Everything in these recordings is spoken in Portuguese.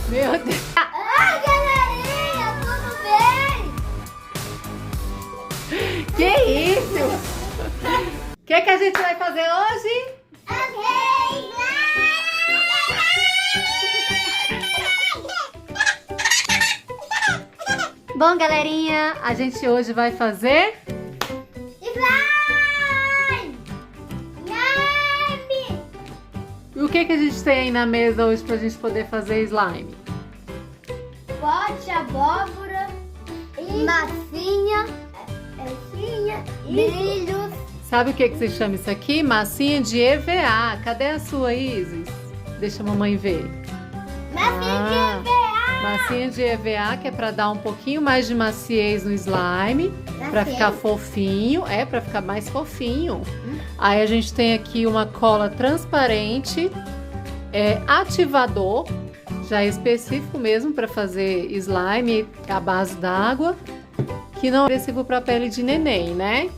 Meu Deus. Ai, galerinha, tudo bem? Que isso? O que a gente vai fazer hoje? Bom, galerinha, a gente hoje vai fazer... Slime! Slime! E o que a gente tem aí na mesa hoje pra gente poder fazer slime? Pote, abóbora, massinha, brilhos. Sabe o que se chama isso aqui? Massinha de EVA. Cadê a sua, Isis? Deixa a mamãe ver. Massinha de EVA! Massinha de EVA, que é pra dar um pouquinho mais de maciez no slime, pra ficar fofinho, pra ficar mais fofinho. Aí a gente tem aqui uma cola transparente, ativador, já específico mesmo pra fazer slime à base d'água, que não é agressivo pra pele de neném, né?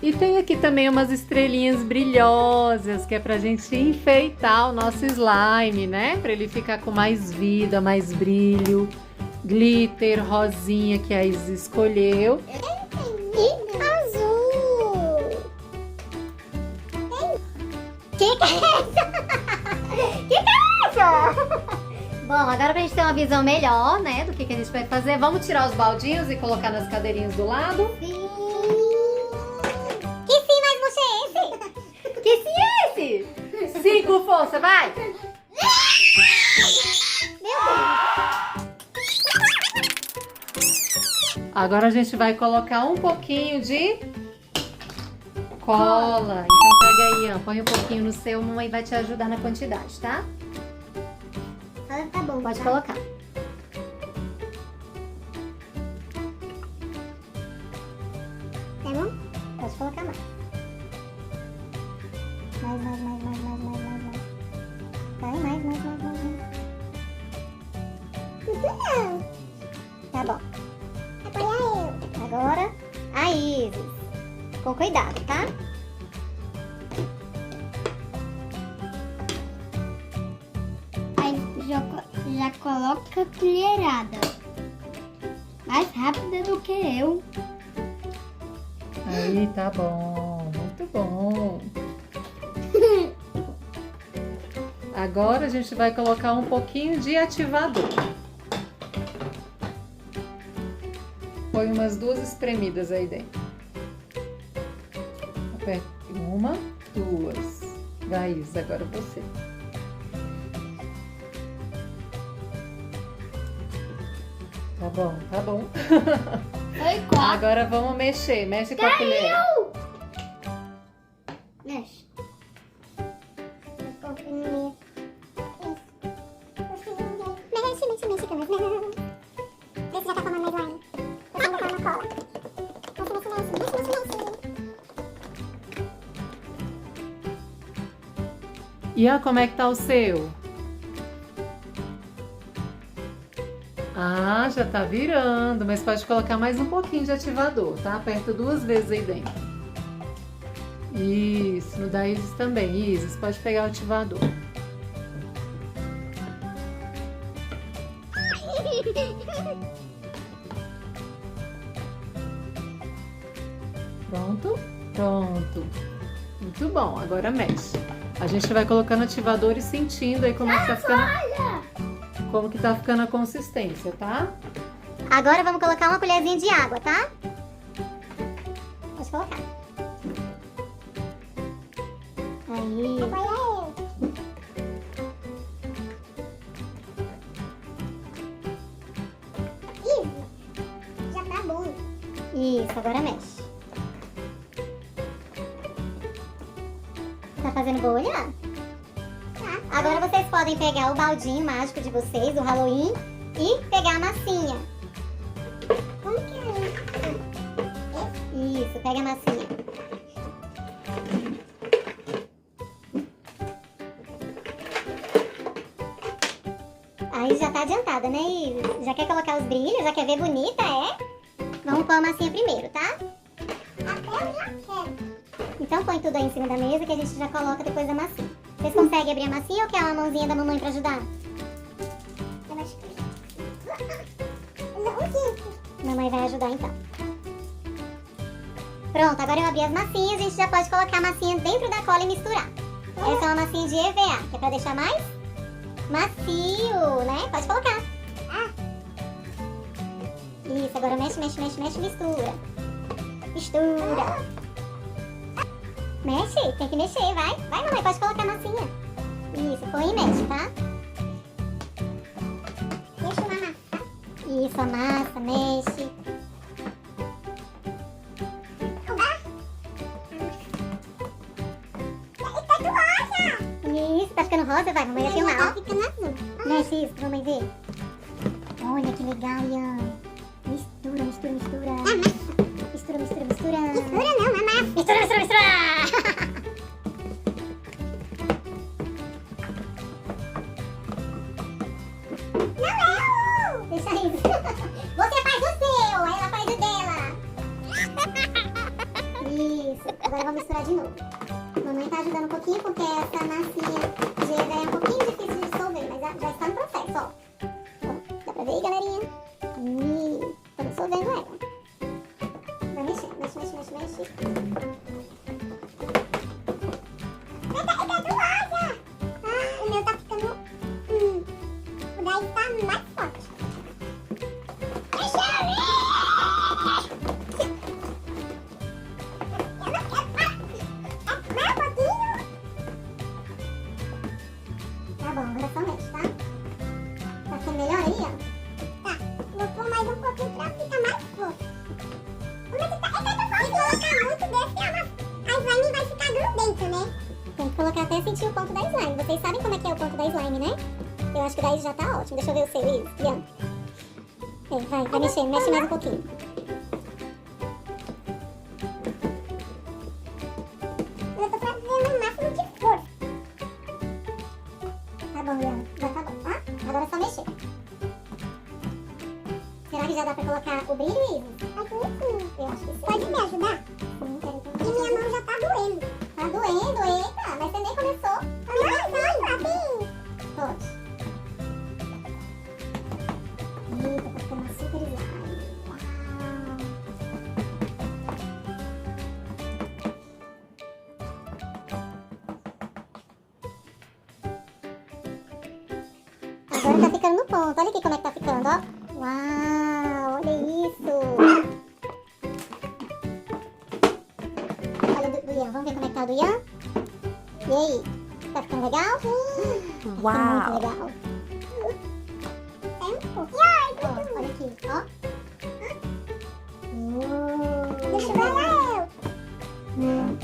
E tem aqui também umas estrelinhas brilhosas, que é pra gente enfeitar o nosso slime, né? Pra ele ficar com mais vida, mais brilho. Glitter, rosinha, que a Isis escolheu. E azul. Que é isso? Que é isso? Bom, agora pra gente ter uma visão melhor, né, do que a gente vai fazer, vamos tirar os baldinhos e colocar nas cadeirinhas do lado. Sim. Que sim, mas você é esse? Que sim é esse? Sim, com força, vai! Meu Agora a gente vai colocar um pouquinho de cola. Então pega aí, ó, põe um pouquinho no seu, mamãe vai te ajudar na quantidade, tá? Deus. Tá bom. Pode tá? colocar. Tá bom? Pode colocar mais. Mais. Vai, mais. Tá bom. Apoia eu. Agora, a Isis. Com cuidado, tá? Aí já coloca a colherada. Mais rápida do que eu. Aí, tá bom. Muito bom. Agora a gente vai colocar um pouquinho de ativador. Põe umas 2 espremidas aí dentro. Aperta 1, 2. Vai, Isis, agora você. Tá bom, tá bom. Foi 4. Agora vamos mexer. Mexe com a colher. Mexe. Mexe, que eu vou. Vê se já tá formando mais slime. Você ainda forma cola. Mexe. E ó, como é que tá o seu? Ah, já tá virando, mas pode colocar mais um pouquinho de ativador, tá? Aperta 2 vezes aí dentro. Isso, no da Isis também. Isis, pode pegar o ativador. Pronto? Pronto. Muito bom, agora mexe. A gente vai colocando ativador e sentindo aí como é que tá ficando, como que tá ficando a consistência, tá? Agora vamos colocar uma colherzinha de água, tá? Pode colocar. Aí. Apoia eu. Isso. Já tá bom. Isso, agora mexe. Tá fazendo bolha? Tá. Agora vocês podem pegar o baldinho mágico de vocês, do Halloween, e pegar a massinha. Como que é? Isso, pega a massinha. Aí já tá adiantada, né, Isis? Já quer colocar os brilhos? Já quer ver bonita, é? Vamos pôr a massinha primeiro, tá? Até eu já quero. Então põe tudo aí em cima da mesa que a gente já coloca depois da massinha. Vocês conseguem abrir a massinha ou quer uma mãozinha da mamãe pra ajudar? Mamãe vai ajudar então. Pronto, agora eu abri as massinhas, a gente já pode colocar a massinha dentro da cola e misturar. Essa é uma massinha de EVA, que é pra deixar mais macio, né? Pode colocar. Isso, agora mexe, mexe, mexe, mexe, mistura. Mistura. Mexe, tem que mexer, vai. Vai, mamãe, pode colocar a massinha. Isso, põe e mexe, tá? Deixa uma massa. Isso, amassa, mexe. Isso, tá ficando rosa, vai, mamãe vai filmar, Tá ó. ficando azul. Mexe isso, pra mamãe ver. Olha que legal, Ian. Mistura, mistura, mistura. Mistura, mistura, mistura. Mistura não, na massa. Mistura, mistura, mistura. Não, Deixa isso. Você faz o seu, aí ela faz o dela. Isso, agora vamos misturar de novo. Mamãe tá ajudando um pouquinho porque essa massinha de EVA é um pouquinho difícil de dissolver, mas já está no processo, ó. Ó, dá pra ver aí, galerinha? Tô dissolvendo ela. Vai mexendo, mexe, mexe, mexe, mexe. Tá rosa. O meu tá ficando... O daí tá mais forte. Tá bom, agora só mexe, tá? Tá ficando melhor aí, ó? Tá, vou pôr mais um pouquinho pra ficar mais forte. Mas tá forte. Se colocar muito desse, a slime vai ficar grudento, né? Tem que colocar até sentir o ponto da slime. Vocês sabem como é que é o ponto da slime, né? Eu acho que daí já tá ótimo. Deixa eu ver o seu, Ian. Vai mexendo, mexe mais um pouquinho. Eu tô fazendo o máximo de força. Tá bom, Ian. Já tá bom, tá? Agora é só mexer. Será que já dá pra colocar o brilho, Ian? Acho que sim. Eu acho que sim. Pode me ajudar? Sim, quero então. E minha mão já tá doendo. Tá doendo, eita, mas você nem começou. Não, assim. Pode. Eita, tá ficando uma super slime. Uau. Agora tá ficando no ponto. Olha aqui como é que tá ficando, ó. Uau, olha isso. Olha do Ian, vamos ver como é que tá o do Ian? E aí, tá ficando legal? Uau! Tá muito legal. Tempo. Ó, olha aqui, ó. Deixa eu ver eu.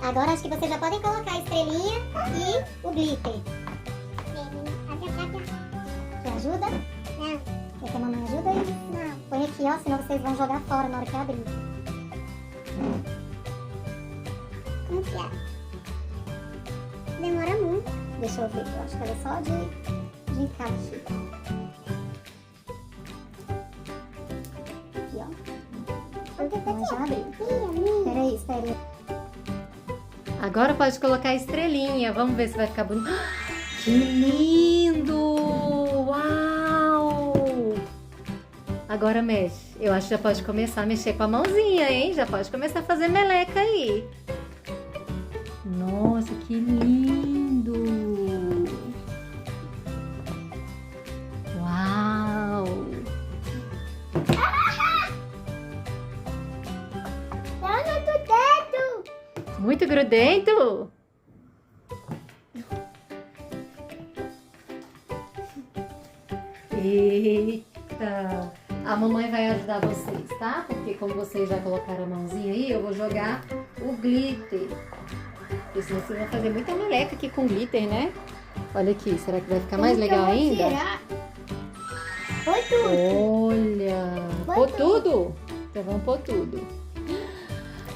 Agora acho que vocês já podem colocar a estrelinha e o glitter. Você ajuda? Não. Quer que a mamãe ajuda aí? Não. Põe aqui, ó, senão vocês vão jogar fora na hora que abrir. Confiar. Demora muito. Deixa eu ver, eu acho que ela é só de encaixe. Aqui, ó. Então já abriu. Peraí, espera. Agora pode colocar a estrelinha. Vamos ver se vai ficar bonito. Que lindo! Uau! Agora mexe. Eu acho que já pode começar a mexer com a mãozinha, hein? Já pode começar a fazer meleca aí. Nossa, que lindo! Uau! Olha do dedo. Muito grudento? Eita! A mamãe vai ajudar vocês, tá? Porque como vocês já colocaram a mãozinha aí, eu vou jogar o glitter. Porque senão vocês vão fazer muita meleca aqui com glitter, né? Olha aqui, será que vai ficar mais legal ainda? Foi tudo. Olha! Pôr tudo? Então vamos pôr tudo.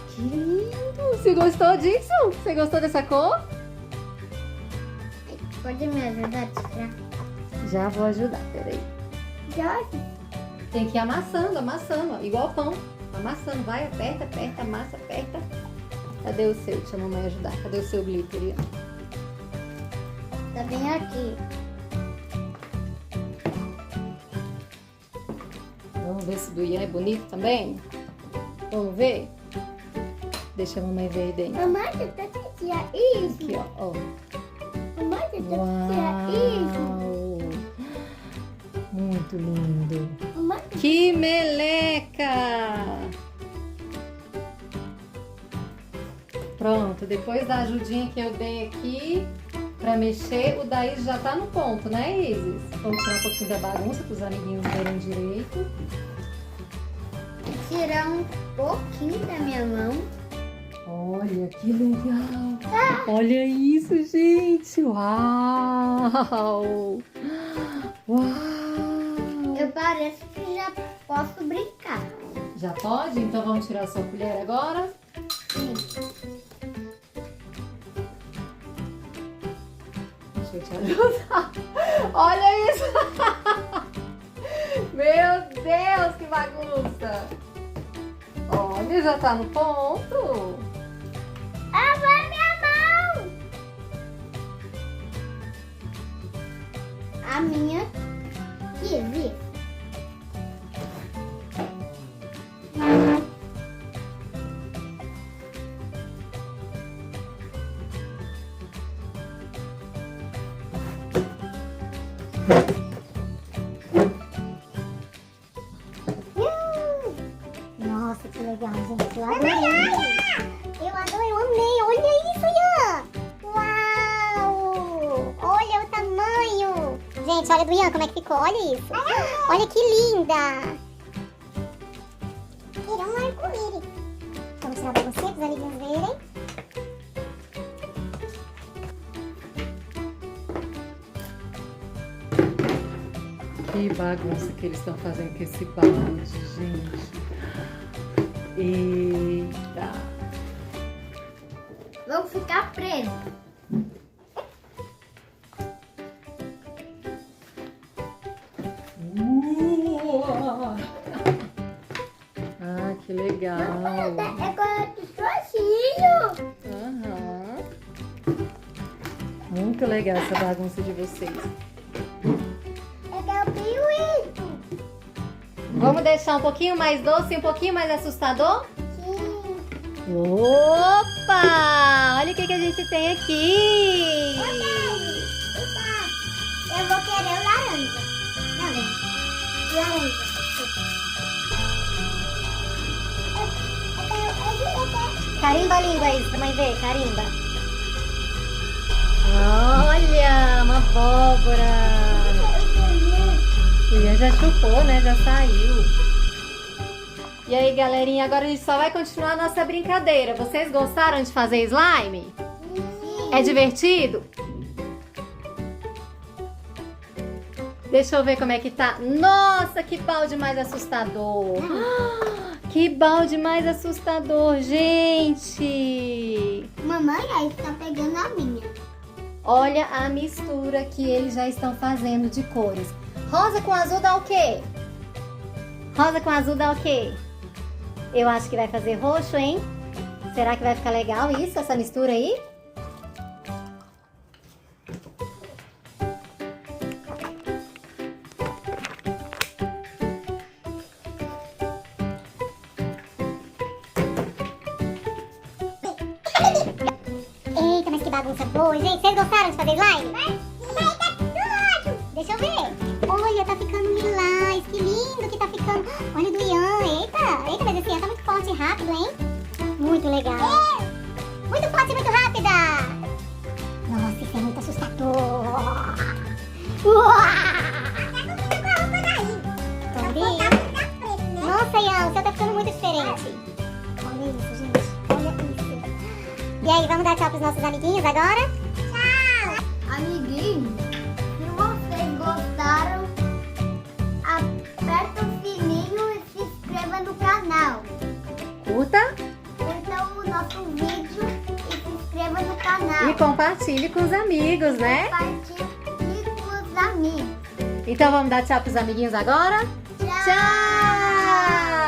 Que lindo! Você gostou disso? Você gostou dessa cor? Pode me ajudar a tirar? Já vou ajudar, peraí. Jorge. Tem que ir amassando, ó, igual pão. Amassando, vai, aperta, aperta, amassa, aperta. Cadê o seu? Deixa a mamãe ajudar. Cadê o seu glitter? Aí, ó? Tá bem aqui. Vamos ver se o do Ian é bonito também? Vamos ver? Deixa a mamãe ver aí dentro. Mamãe, você tá tirar isso? Aqui, ó. Mamãe, você tá tirar isso? Uau! Muito lindo. Mamãe, Que meleca! Pronto, depois da ajudinha que eu dei aqui pra mexer, o daí já tá no ponto, né, Isis? Vamos tirar um pouquinho da bagunça para os amiguinhos verem direito. tirar um pouquinho da minha mão. Olha que legal! Olha isso, gente! Uau! Uau! Eu pareço que já posso brincar. Já pode? Então vamos tirar a sua colher agora? Sim. Deixa eu te ajudar. Olha isso! Meu Deus, que bagunça! Olha, já tá no ponto. Ah, vai minha mão! A minha quis. Nossa, que legal, gente. Eu adorei. Eu adorei, eu amei. Olha isso, Ian. Uau! Olha o tamanho. Gente, olha do Ian como é que ficou. Olha isso. Olha que linda. Virou um arco-íris. Vamos tirar pra você, para os amiguinhos verem. Que bagunça que eles estão fazendo com esse balde, gente. Eita! Vou ficar preso. Ah, que legal! É com o sozinho. Aham. Muito legal essa bagunça de vocês. Eu quero piuíto. Vamos deixar um pouquinho mais doce e um pouquinho mais assustador? Sim. Opa! Olha o que a gente tem aqui! Eu vou querer o laranja. Não, laranja. Carimba a língua aí, pra mãe ver. Carimba. Olha, uma abóbora! O Ian já chupou, né? Já saiu. E aí, galerinha, agora a gente só vai continuar a nossa brincadeira. Vocês gostaram de fazer slime? É divertido? Deixa eu ver como é que tá. Nossa, que balde mais assustador! Que balde mais assustador, gente! Mamãe, aí tá pegando a minha. Olha a mistura que eles já estão fazendo de cores. Rosa com azul dá o quê? Rosa com azul dá o quê? Eu acho que vai fazer roxo, hein? Será que vai ficar legal isso, essa mistura aí? Eita, mas que bagunça boa, gente. Vocês gostaram de fazer slime? Deixa eu ver. Olha, tá ficando lilás. Que lindo que tá ficando. Olha o do Ian. Eita, eita, mas esse Ian tá muito forte e rápido, hein? Muito legal. Muito forte e muito rápida. Nossa, isso é muito assustador. Nossa, Ian, o seu tá ficando muito diferente. Olha isso, gente. Olha isso. E aí, vamos dar tchau pros nossos amiguinhos agora? Tchau! Amiguinho, se vocês gostaram, aperta o sininho e se inscreva no canal. Curta Curta o nosso vídeo e se inscreva no canal. e compartilhe com os amigos, né? Compartilhe com os amigos. Então vamos dar tchau pros amiguinhos agora? Tchau! Tchau!